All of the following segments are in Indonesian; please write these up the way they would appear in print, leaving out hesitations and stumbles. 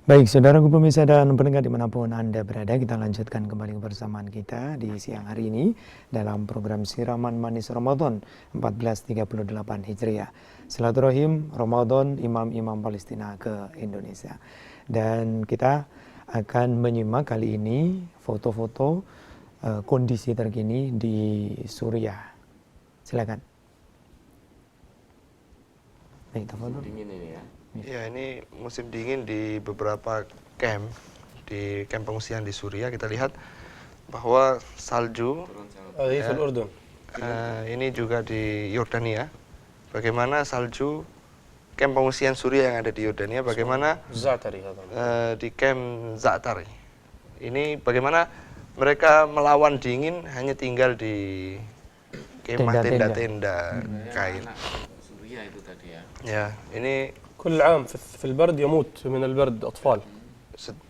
Baik, saudaraku pemirsa dan pendengar dimanapun Anda berada, kita lanjutkan kembali kebersamaan kita di siang hari ini dalam program Siraman Manis Ramadan 1438 Hijriah. Silaturahim Ramadan Imam-Imam Palestina ke Indonesia. Dan kita akan menyimak kali ini foto-foto kondisi terkini di Suriah. Silakan. Baik, dingin ini ya. Ya, ini musim dingin di beberapa camp, di camp pengungsian di Suriah. Kita lihat bahwa salju, ini juga di Yordania. Bagaimana salju camp pengungsian Suriah yang ada di Yordania, bagaimana di camp Za'atari. Ini bagaimana mereka melawan dingin hanya tinggal di kemah tenda-tenda kain. Suriah itu tadi ya. Ya, ini كل عام في البرد يموت من البرد أطفال.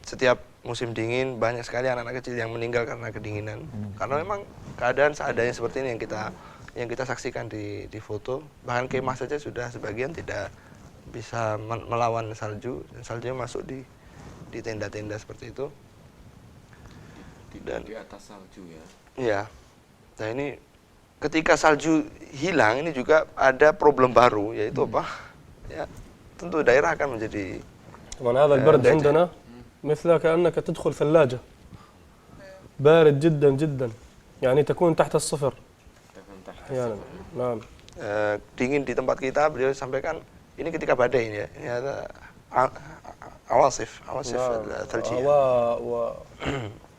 Setiap musim dingin banyak sekali anak-anak kecil yang meninggal karena kedinginan. Karena memang keadaan seadanya seperti ini yang kita saksikan di foto. Bahkan kemah saja sudah sebagian tidak bisa melawan salju, dan saljunya masuk di tenda-tenda seperti itu. Dan di atas salju ya. Iya. Nah, ini ketika salju hilang ini juga ada problem baru, yaitu apa? Ya, tentu daerah akan menjadi طبعا هذا البرد عندنا مثل كأنك تدخل ثلاجة بارد جدا جدا يعني تكون تحت الصفر أحيانا. نعم. Dingin di tempat kita, beliau sampaikan ini ketika badai ini ya. Ini ada awasif thalji. هواء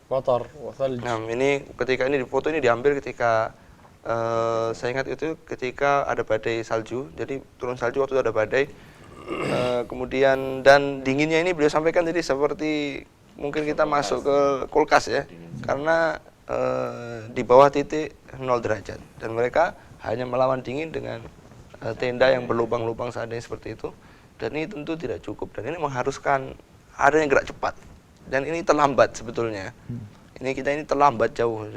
ومطر وثلج. Nah, ini ketika ini foto ini diambil ketika saya ingat itu ketika ada badai salju. Jadi turun salju waktu itu ada badai. Kemudian dan dinginnya ini beliau sampaikan tadi seperti mungkin kita masuk ke kulkas ya, karena di bawah titik 0 derajat dan mereka hanya melawan dingin dengan tenda yang berlubang-lubang seadanya seperti itu, dan ini tentu tidak cukup dan ini mengharuskan adanya gerak cepat dan ini terlambat sebetulnya. Ini terlambat jauh,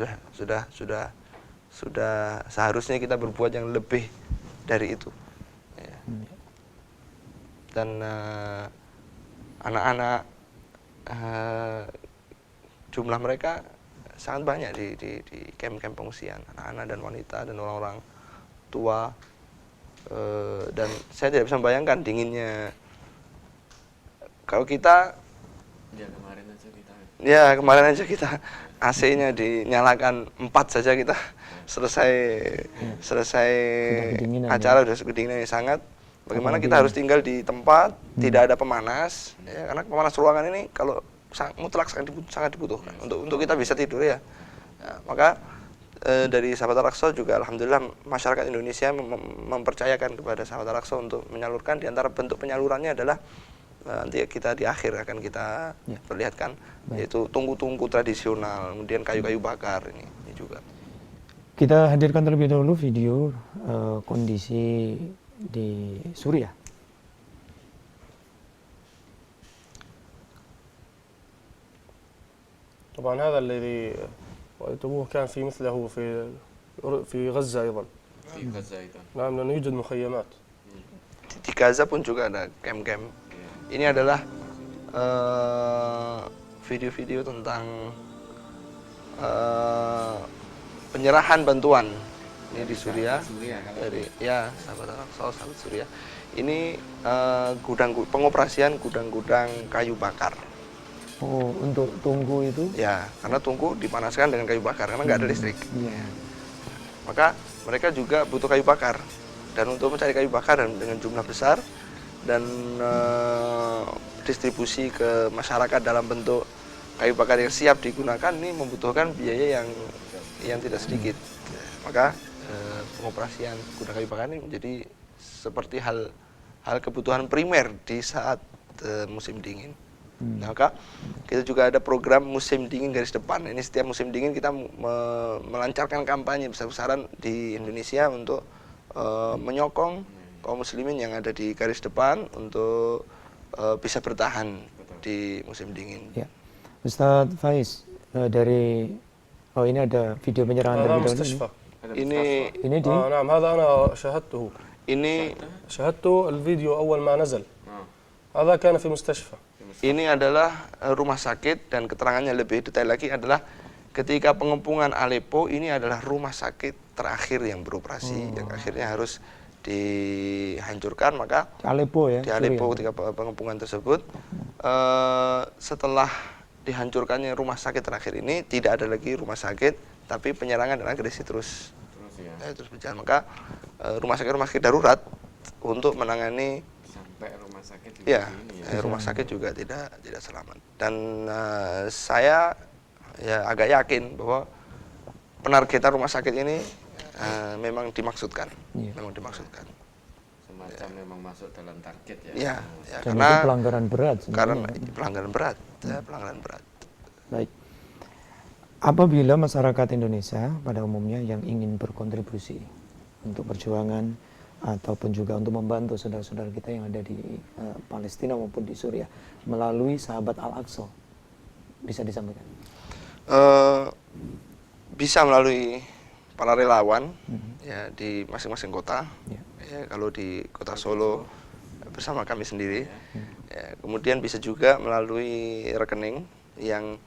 sudah seharusnya kita berbuat yang lebih dari itu. Ya. Dan anak-anak jumlah mereka sangat banyak di camp-camp pengungsian, anak-anak dan wanita dan orang-orang tua, dan saya tidak bisa membayangkan dinginnya. Kalau kita kemarin aja kita AC-nya dinyalakan 4 saja kita selesai acara sudah kedinginan sangat. Bagaimana kita harus tinggal di tempat tidak ada pemanas, ya, karena pemanas ruangan ini kalau mutlak sangat dibutuhkan untuk kita bisa tidur ya. Maka dari Sahabat Al-Aqsa juga alhamdulillah masyarakat Indonesia mempercayakan kepada Sahabat Al-Aqsa untuk menyalurkan. Di antara bentuk penyalurannya adalah nanti kita di akhir akan kita perlihatkan, yaitu tungku-tungku tradisional, kemudian kayu-kayu bakar ini juga. Kita hadirkan terlebih dahulu video kondisi di Suriah. طبعا هذا الذي رأيتموه كان في مثله في غزة أيضا. في غزة أيضا. نعم لأنه يوجد مخيمات. Di Gaza pun juga ada camp-camp. Ini adalah video-video tentang penyerahan bantuan ini di Suriah dari Sahabat Al-Aqsa, Sahabat Suriah. Ini pengoperasian gudang-gudang kayu bakar. Oh, untuk tungku itu? Ya, karena tungku dipanaskan dengan kayu bakar karena nggak ada listrik. Maka mereka juga butuh kayu bakar, dan untuk mencari kayu bakar dan dengan jumlah besar dan distribusi ke masyarakat dalam bentuk kayu bakar yang siap digunakan ini membutuhkan biaya yang tidak sedikit. Maka pengoperasian gudang kayu bakar ini menjadi seperti hal kebutuhan primer di saat musim dingin. Maka kita juga ada program musim dingin garis depan. Ini setiap musim dingin kita melancarkan kampanye besar-besaran di Indonesia untuk menyokong kaum muslimin yang ada di garis depan untuk bisa bertahan di musim dingin. Ya. Ustadz Faiz, ini ada video penyerahan terlebih dahulu. ini di نعم هذا أنا شاهدته. ini شاهدته الفيديو أول ما نزل. هذا كان في مستشفى. Ini adalah rumah sakit, dan keterangannya lebih detail lagi adalah ketika pengepungan Aleppo ini adalah rumah sakit terakhir yang beroperasi, yang akhirnya harus dihancurkan. Maka Di Aleppo ya. di Aleppo Suriah. ketika pengepungan tersebut, setelah dihancurkannya rumah sakit terakhir ini, tidak ada lagi rumah sakit, tapi penyerangan dan agresi terus terus berjalan. Maka rumah sakit darurat untuk menangani Sampai rumah sakit juga ya, begini ya. rumah sakit juga tidak selamat. Dan saya ya agak yakin bahwa penargetan rumah sakit ini memang dimaksudkan, Iya. memang dimaksudkan. Semacam memang masuk dalam target ya. Ya, ya Dan karena itu pelanggaran berat sebenarnya. pelanggaran berat, ya, pelanggaran berat. Baik. Apabila masyarakat Indonesia pada umumnya yang ingin berkontribusi untuk perjuangan ataupun juga untuk membantu saudara-saudara kita yang ada di Palestina maupun di Suriah melalui Sahabat Al-Aqsa, bisa disampaikan? Bisa melalui para relawan ya di masing-masing kota. Ya. Ya, kalau di Kota Solo bersama kami sendiri. Ya, kemudian bisa juga melalui rekening yang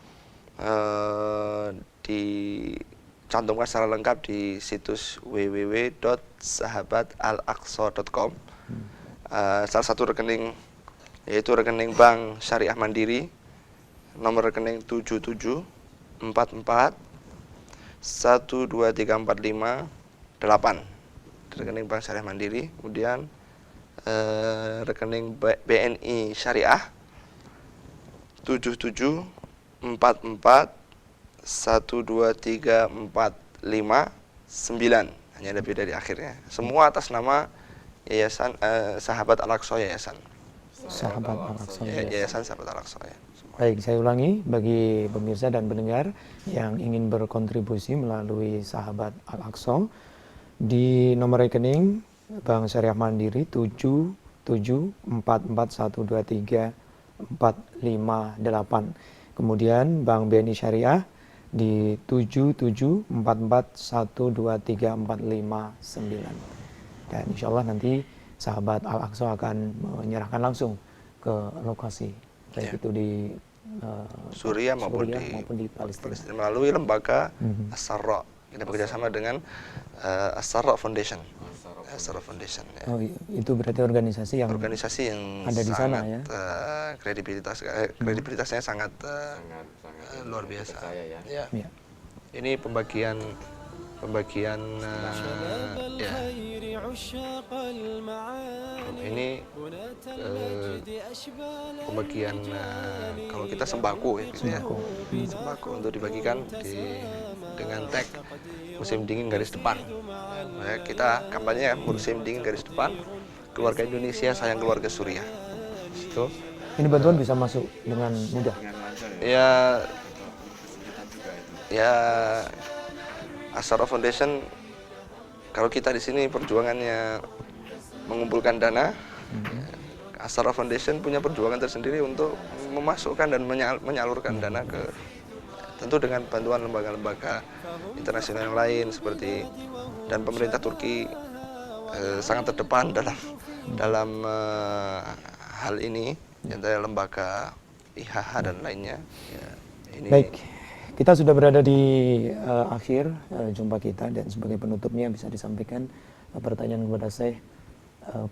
dicantumkan secara lengkap di situs www.sahabatalaqsa.com. Salah satu rekening yaitu rekening Bank Syariah Mandiri, nomor rekening 7744 123458, rekening Bank Syariah Mandiri. Kemudian rekening BNI Syariah 7744123459, hanya ada beda di akhirnya. Semua atas nama Yayasan Sahabat Al-Aqsa Yayasan. Sahabat Al-Aqsa. Yayasan Sahabat Al-Aqsa ya. Baik, saya ulangi bagi pemirsa dan pendengar yang ingin berkontribusi melalui Sahabat Al-Aqsa di nomor rekening Bank Syariah Mandiri 7744123458. Kemudian Bank BNI Syariah di 7744123459. Dan insya Allah nanti Sahabat Al-Aqsa akan menyerahkan langsung ke lokasi, baik itu di Suriah maupun di Palestina. melalui lembaga As-Sarra. Kita bekerjasama dengan As-Sarra Foundation. As-Sarra Foundation. Ya. Oh, itu berarti organisasi yang Ada di sana ya. Kredibilitasnya sangat Sangat luar biasa. percaya ya. Ya. Ya. Ini pembagian ya. Ini pembagian kalau kita sembako ya, gitu ya. Sembako untuk dibagikan dengan tag musim dingin garis depan. Ya, kita kampanye musim dingin garis depan, keluarga Indonesia sayang keluarga Suriah. Itu. Ini bantuan bisa masuk dengan mudah. Dengan lancar ya. Ya, Kesulitan juga itu. ya As-Sarra Foundation, kalau kita di sini perjuangannya mengumpulkan dana, As-Sarra Foundation punya perjuangan tersendiri untuk memasukkan dan menyalurkan dana ke, tentu dengan bantuan lembaga-lembaga internasional yang lain seperti, dan pemerintah Turki sangat terdepan dalam hal ini, antara lembaga IHH dan lainnya. Ya, ini. Baik, kita sudah berada di akhir jumpa kita, dan sebagai penutupnya bisa disampaikan pertanyaan kepada saya,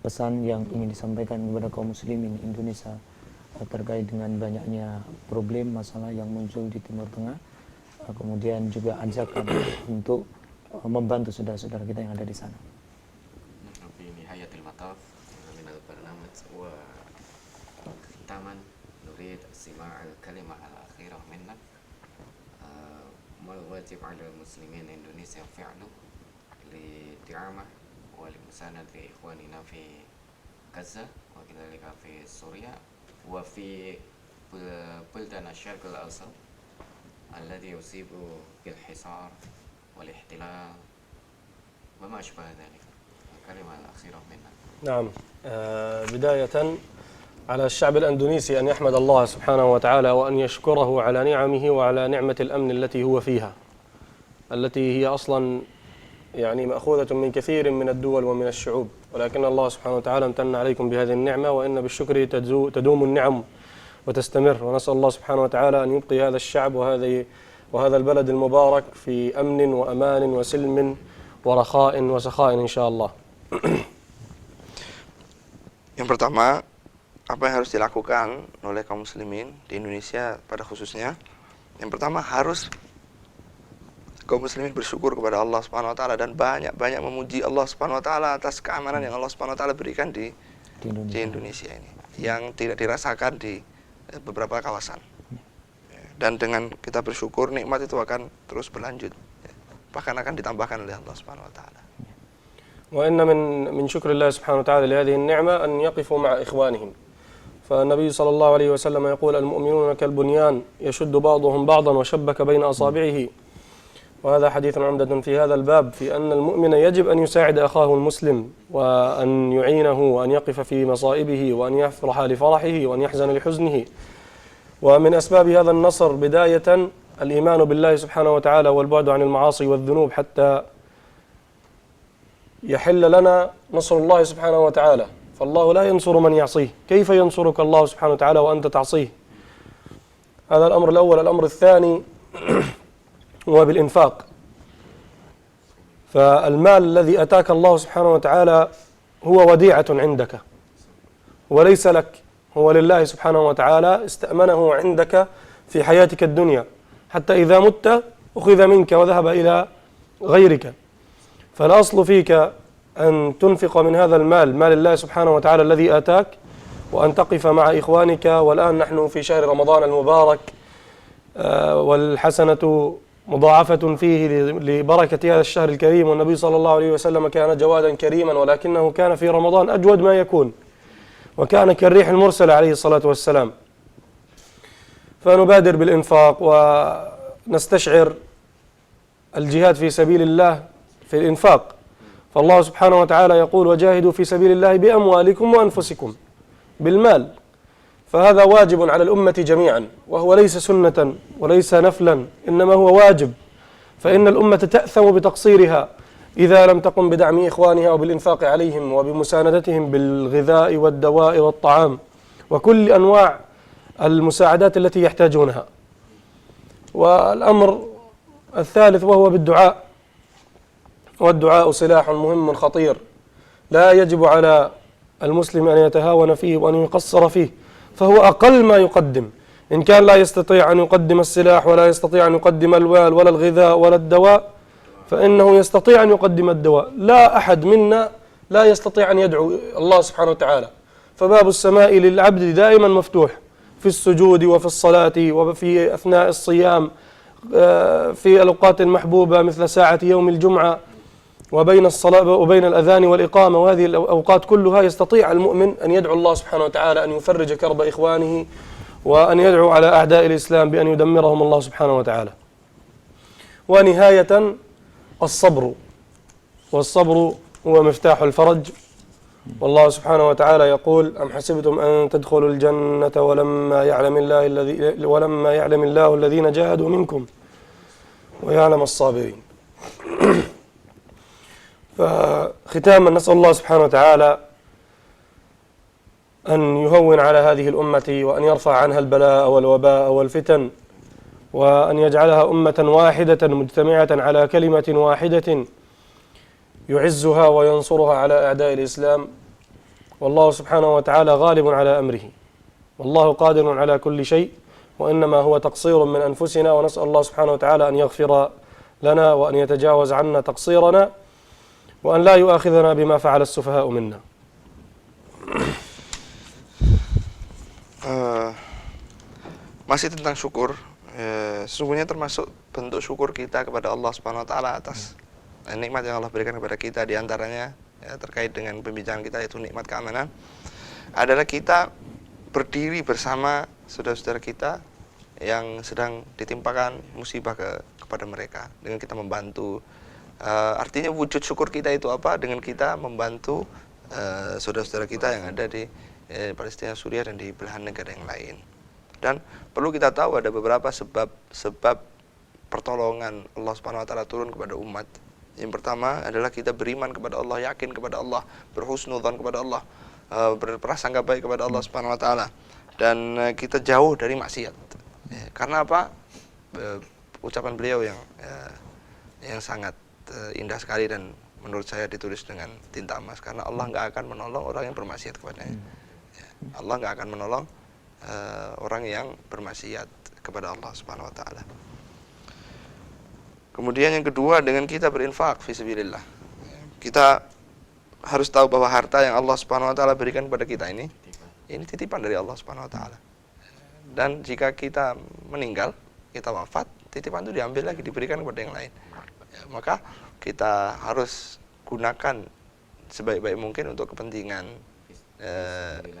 pesan yang ingin disampaikan kepada kaum muslimin Indonesia terkait dengan banyaknya problem masalah yang muncul di Timur Tengah, kemudian juga ajakan untuk membantu saudara-saudara kita yang ada di sana. في نهاية المطاف من البرنامج وختاما نريد استماع الكلمة الأخيرة منك. ما الواجب على المسلمين إندونيسيا فعله لدعمه ولمساندة إخواننا في غزة وكذلك في سوريا وفي بلدان الشرق الأوسط الذي يصيب بالحصار والاحتلال وما أشبه ذلك. الكلمة الأخيرة منك. نعم. بداية على الشعب الأندونيسي أن يحمد الله سبحانه وتعالى وأن يشكره على نعمه وعلى نعمة الأمن التي هو فيها، التي هي أصلا يعني مأخوذة من كثير من الدول ومن الشعوب ولكن الله سبحانه وتعالى امتن عليكم بهذه النعمة، وإن بالشكر تدوم النعم وتستمر. ونسأل الله سبحانه وتعالى أن يبقي هذا الشعب وهذا البلد المبارك في أمن وأمان وسلم ورخاء وسخاء إن شاء الله. Yang pertama, apa yang harus dilakukan oleh kaum muslimin di Indonesia pada khususnya? Yang pertama, harus kaum muslimin bersyukur kepada Allah Subhanahu wa taala dan banyak-banyak memuji Allah Subhanahu wa taala atas keamanan yang Allah Subhanahu wa taala berikan di Indonesia ini, yang tidak dirasakan di beberapa kawasan. Dan dengan kita bersyukur, nikmat itu akan terus berlanjut, bahkan akan ditambahkan oleh Allah Subhanahu wa taala. وإن من شكر الله سبحانه وتعالى لهذه النعمة أن يقفوا مع إخوانهم. فالنبي صلى الله عليه وسلم يقول: المؤمنون كالبنيان يشد بعضهم بعضا وشبك بين أصابعه. وهذا حديث عمدة في هذا الباب، في أن المؤمن يجب أن يساعد أخاه المسلم، وأن يعينه، وأن يقف في مصائبه، وأن يفرح لفرحه، وأن يحزن لحزنه. ومن أسباب هذا النصر بداية الإيمان بالله سبحانه وتعالى والبعد عن المعاصي والذنوب، حتى يحل لنا نصر الله سبحانه وتعالى. فالله لا ينصر من يعصيه، كيف ينصرك الله سبحانه وتعالى وأنت تعصيه؟ هذا الأمر الأول. الأمر الثاني هو بالإنفاق. فالمال الذي أتاك الله سبحانه وتعالى هو وديعة عندك وليس لك، هو لله سبحانه وتعالى، استأمنه عندك في حياتك الدنيا حتى إذا مت أخذ منك وذهب إلى غيرك. فالأصل فيك أن تنفق من هذا المال، مال الله سبحانه وتعالى الذي آتاك، وأن تقف مع إخوانك. والآن نحن في شهر رمضان المبارك، والحسنة مضاعفة فيه لبركة هذا الشهر الكريم. والنبي صلى الله عليه وسلم كان جوادا كريما، ولكنه كان في رمضان أجود ما يكون، وكان كالريح المرسلة عليه الصلاة والسلام. فنبادر بالإنفاق ونستشعر الجهاد في سبيل الله في الإنفاق. فالله سبحانه وتعالى يقول: وجاهدوا في سبيل الله بأموالكم وأنفسكم، بالمال. فهذا واجب على الأمة جميعا، وهو ليس سنة وليس نفلا، إنما هو واجب. فإن الأمة تأثم بتقصيرها إذا لم تقم بدعم إخوانها وبالإنفاق عليهم وبمساندتهم بالغذاء والدواء والطعام وكل أنواع المساعدات التي يحتاجونها. والأمر الثالث وهو بالدعاء، والدعاء سلاح مهم خطير، لا يجب على المسلم أن يتهاون فيه وأن يقصر فيه، فهو أقل ما يقدم. إن كان لا يستطيع أن يقدم السلاح ولا يستطيع أن يقدم المال ولا الغذاء ولا الدواء، فإنه يستطيع أن يقدم الدواء. لا أحد منا لا يستطيع أن يدعو الله سبحانه وتعالى، فباب السماء للعبد دائما مفتوح في السجود وفي الصلاة وفي أثناء الصيام، في الأوقات المحبوبة مثل ساعة يوم الجمعة، وبين الصلاة وبين الأذان والإقامة. وهذه الأوقات كلها يستطيع المؤمن أن يدعو الله سبحانه وتعالى أن يفرج كرب إخوانه، وأن يدعو على أعداء الإسلام بأن يدمرهم الله سبحانه وتعالى. ونهاية الصبر، والصبر هو مفتاح الفرج. والله سبحانه وتعالى يقول: أم حسبتم أن تدخلوا الجنة ولما يعلم الله الذين جاهدوا منكم ويعلم الصابرين. فختاما نسأل الله سبحانه وتعالى أن يهون على هذه الأمة، وأن يرفع عنها البلاء والوباء والفتن، وأن يجعلها أمة واحدة مجتمعة على كلمة واحدة يعزها وينصرها على أعداء الإسلام. والله سبحانه وتعالى غالب على أمره، والله قادر على كل شيء، وإنما هو تقصير من أنفسنا. ونسأل الله سبحانه وتعالى أن يغفر لنا وأن يتجاوز عنا تقصيرنا، وأن لا يؤاخذنا بما فعل السفهاء منا. Masih tentang syukur, sesungguhnya termasuk bentuk syukur kita kepada Allah Subhanahu wa taala atas nikmat yang Allah berikan kepada kita. Di antaranya terkait dengan pembicaraan kita, yaitu nikmat keamanan, adalah kita berdiri bersama saudara-saudara kita yang sedang ditimpakan musibah kepada mereka, dengan kita membantu. Artinya wujud syukur kita itu apa? Dengan kita membantu saudara-saudara kita yang ada di Palestina, Suriah, dan di belahan negara yang lain. Dan perlu kita tahu ada beberapa sebab pertolongan Allah Subhanahu wa taala turun kepada umat Yang pertama adalah kita beriman kepada Allah, yakin kepada Allah, berhusnudzon kepada Allah, berprasangka baik kepada Allah Subhanahu wa taala, dan kita jauh dari maksiat. Karena apa? Ucapan beliau yang sangat indah sekali dan menurut saya ditulis dengan tinta emas, karena Allah nggak akan menolong orang yang bermaksiat kepadanya. Allah nggak akan menolong orang yang bermaksiat kepada Allah Subhanahu wa taala. Kemudian yang kedua, dengan kita berinfak fi sabilillah. Kita harus tahu bahwa harta yang Allah Subhanahu wa taala berikan kepada kita ini titipan dari Allah Subhanahu wa taala. Dan jika kita meninggal, kita wafat, titipan itu diambil lagi, diberikan kepada yang lain. Maka kita harus gunakan sebaik-baik mungkin untuk kepentingan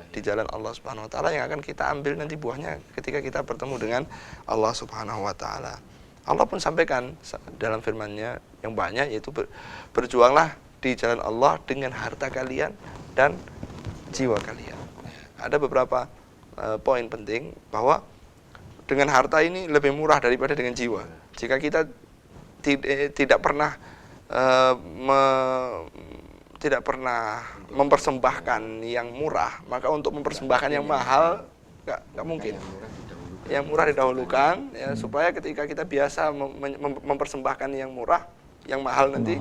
di jalan Allah Subhanahu wa taala, yang akan kita ambil nanti buahnya ketika kita bertemu dengan Allah Subhanahu wa taala. Allah pun sampaikan dalam firman-Nya yang banyak, yaitu berjuanglah di jalan Allah dengan harta kalian dan jiwa kalian. Ada beberapa poin penting bahwa dengan harta ini lebih murah daripada dengan jiwa. Jika kita tidak pernah mempersembahkan yang murah, maka untuk mempersembahkan yang mahal nggak mungkin. Yang murah didahulukan, ya, supaya ketika kita biasa mempersembahkan yang murah, yang mahal nanti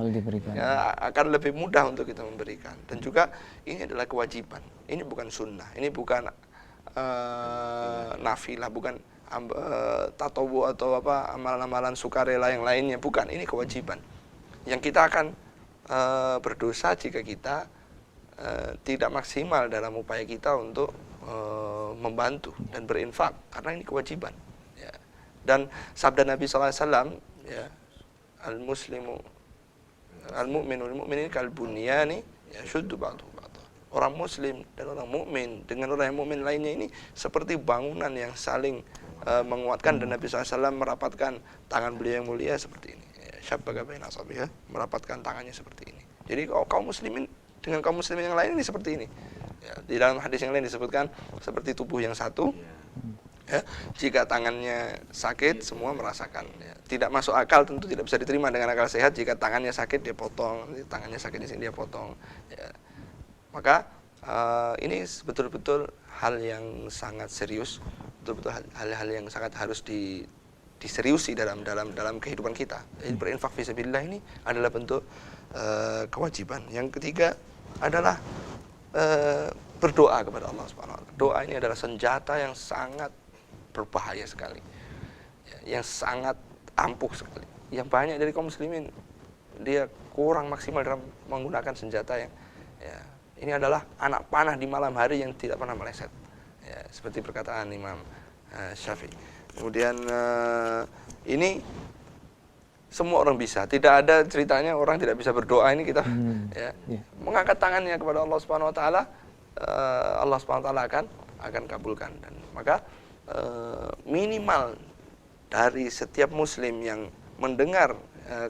ya, akan lebih mudah untuk kita memberikan. Dan juga ini adalah kewajiban, ini bukan sunnah, ini bukan nafilah, bukan tatawu atau amalan-amalan sukarela yang lainnya, bukan. Ini kewajiban yang kita akan berdosa jika kita tidak maksimal dalam upaya kita untuk membantu dan berinfak, karena ini kewajiban, ya. Dan sabda Nabi SAW, ya, al-mu'minin kal-bunyani yashuddu ba'duhu ba'dha. Orang muslim dan orang mukmin dengan orang yang mukmin lainnya ini seperti bangunan yang saling menguatkan. Dan Nabi SAW merapatkan tangan beliau yang mulia seperti ini, syabbaga baina asabiha, merapatkan tangannya seperti ini. Jadi kaum muslimin dengan kaum muslimin yang lain ini seperti ini. Ya, di dalam hadis yang lain disebutkan seperti tubuh yang satu. Ya, jika tangannya sakit, semua merasakan. Ya, tidak masuk akal, tentu tidak bisa diterima dengan akal sehat. Jika tangannya sakit dia potong, tangannya sakit di sini dia potong. Ya. Maka ini betul-betul hal yang sangat serius, betul-betul hal-hal yang sangat harus diseriusi dalam kehidupan kita. Jadi berinfak fisabilillah ini adalah bentuk kewajiban. Yang ketiga adalah berdoa kepada Allah Subhanahu wa taala. Doa ini adalah senjata yang sangat berbahaya sekali, ya, yang sangat ampuh sekali. Yang banyak dari kaum muslimin dia kurang maksimal dalam menggunakan senjata yang, ya, ini adalah anak panah di malam hari yang tidak pernah meleset, ya, seperti perkataan Imam Syafi'i. Kemudian ini semua orang bisa, tidak ada ceritanya orang tidak bisa berdoa. Ini kita mengangkat tangannya kepada Allah Subhanahu wa taala, Allah Subhanahu wa taala akan kabulkan. Dan maka minimal dari setiap muslim yang mendengar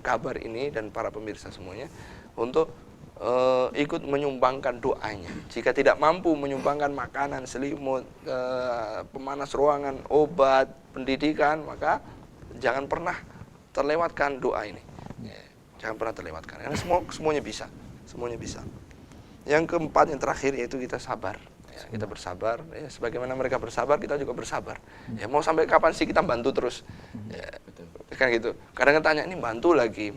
kabar ini dan para pemirsa semuanya untuk ikut menyumbangkan doanya. Jika tidak mampu menyumbangkan makanan, selimut, pemanas ruangan, obat, pendidikan, maka jangan pernah terlewatkan doa ini. Jangan pernah terlewatkan. Karena semuanya bisa. Semuanya bisa. Yang keempat, yang terakhir, yaitu kita sabar. Ya, kita bersabar. Ya, sebagaimana mereka bersabar, kita juga bersabar. Ya, mau sampai kapan sih kita bantu terus? Ya, kan gitu. Kadang tanya, ini bantu lagi.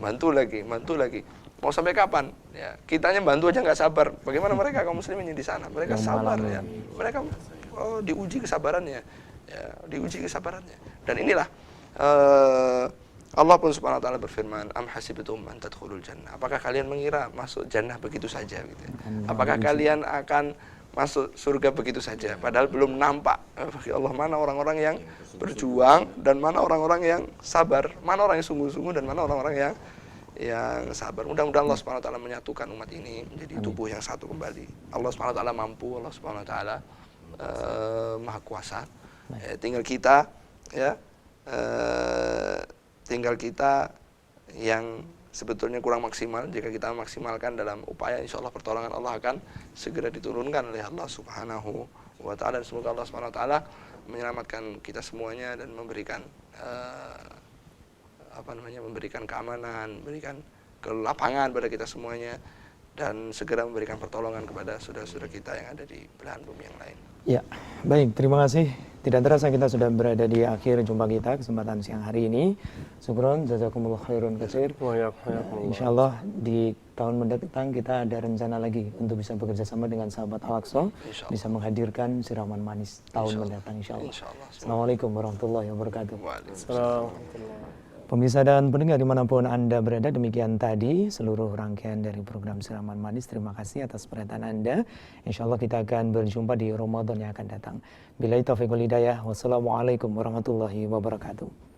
Mau sampai kapan? Ya, kitanya bantu aja nggak sabar. Bagaimana mereka kaum muslimin di sana? Mereka sabar, ya. Mereka diuji kesabarannya. Ya, diuji kesabarannya. Dan inilah Allah pun Subhanahu wa taala berfirman, am hasibtum an tadkhulul jannah. Apakah kalian mengira masuk jannah begitu saja gitu ya? Apakah kalian akan masuk surga begitu saja padahal belum nampak? Ya Allah, mana orang-orang yang berjuang dan mana orang-orang yang sabar, mana orang yang sungguh-sungguh dan mana orang-orang yang sabar. Mudah-mudahan Allah Subhanahu wa taala menyatukan umat ini menjadi tubuh yang satu kembali. Allah Subhanahu wa taala mampu, Allah Subhanahu wa taala Maha Kuasa. Tinggal kita, ya, tinggal kita yang sebetulnya kurang maksimal. Jika kita maksimalkan dalam upaya, insya Allah pertolongan Allah akan segera diturunkan oleh Allah Subhanahu wa taala. Dan semoga Allah Subhanahu wa taala menyelamatkan kita semuanya dan memberikan memberikan keamanan, memberikan ke lapangan pada kita semuanya dan segera memberikan pertolongan kepada saudara-saudara kita yang ada di belahan bumi yang lain. Ya, baik, terima kasih. Tidak terasa kita sudah berada di akhir jumpa kita kesempatan siang hari ini. Syukron, jazakumullah khairun katsir. Insyaallah di tahun mendatang kita ada rencana lagi untuk bisa bekerja sama dengan sahabat Al-Aqsa, bisa menghadirkan siraman manis tahun mendatang insyaallah. Assalamualaikum warahmatullahi wabarakatuh. Pemirsa dan pendengar dimanapun Anda berada, demikian tadi seluruh rangkaian dari program Siraman Manis. Terima kasih atas perhatian Anda. Insya Allah kita akan berjumpa di Ramadan yang akan datang. Billahi taufiq wal hidayah. Wassalamualaikum warahmatullahi wabarakatuh.